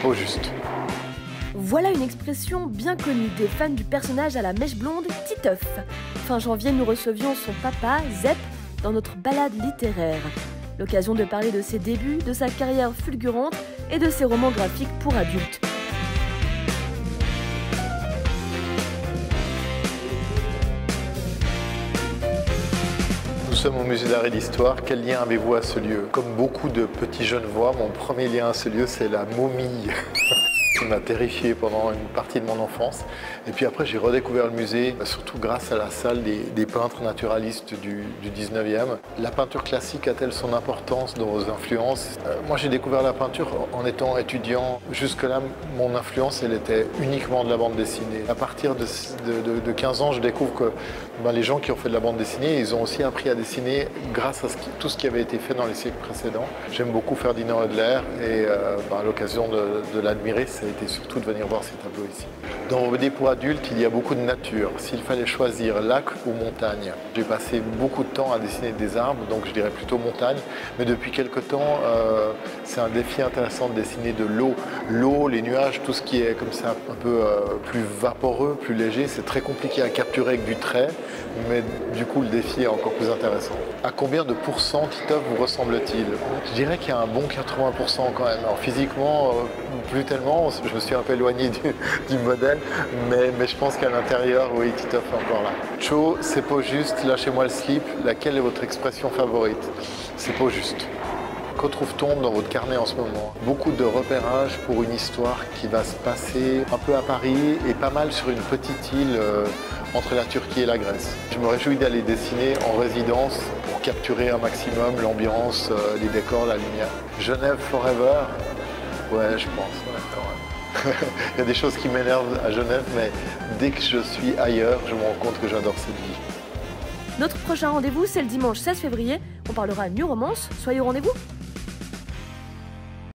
pas juste. Voilà une expression bien connue des fans du personnage à la mèche blonde, Titeuf. Fin janvier, nous recevions son papa, Zep, dans notre balade littéraire. L'occasion de parler de ses débuts, de sa carrière fulgurante et de ses romans graphiques pour adultes. Nous sommes au musée d'art et d'histoire. Quel lien avez-vous à ce lieu? Comme beaucoup de petits Genevois, mon premier lien à ce lieu, c'est la momie qui m'a terrifié pendant une partie de mon enfance. Et puis après, j'ai redécouvert le musée, surtout grâce à la salle des peintres naturalistes du 19e. La peinture classique a-t-elle son importance dans vos influences? Moi, j'ai découvert la peinture en étant étudiant. Jusque-là, mon influence, elle était uniquement de la bande dessinée. À partir de 15 ans, je découvre que les gens qui ont fait de la bande dessinée, ils ont aussi appris à dessiner grâce à tout ce qui avait été fait dans les siècles précédents. J'aime beaucoup Ferdinand Hodler et à l'occasion de l'admirer, ça a été surtout de venir voir ces tableaux ici. Dans BD pour adultes, il y a beaucoup de nature. S'il fallait choisir lac ou montagne, j'ai passé beaucoup de temps à dessiner des arbres, donc je dirais plutôt montagne. Mais depuis quelques temps, c'est un défi intéressant de dessiner de l'eau. L'eau, les nuages, tout ce qui est comme ça un peu plus vaporeux, plus léger, c'est très compliqué à capturer avec du trait, mais du coup le défi est encore plus intéressant. À combien de pourcents Titeuf vous ressemble-t-il? Je dirais qu'il y a un bon 80% quand même. Alors physiquement, plus tellement, je me suis un peu éloigné du modèle, mais je pense qu'à l'intérieur, oui, Titeuf est encore là. Cho, c'est pas juste, lâchez-moi le slip. Laquelle est votre expression favorite? C'est pas juste. Que trouve-t-on dans votre carnet en ce moment? Beaucoup de repérages pour une histoire qui va se passer un peu à Paris et pas mal sur une petite île entre la Turquie et la Grèce. Je me réjouis d'aller dessiner en résidence pour capturer un maximum l'ambiance, les décors, la lumière. Genève Forever? Ouais, je pense, ouais, quand même. Il y a des choses qui m'énervent à Genève, mais dès que je suis ailleurs, je me rends compte que j'adore cette vie. Notre prochain rendez-vous, c'est le dimanche 16 février. On parlera New Romance. Soyez au rendez-vous.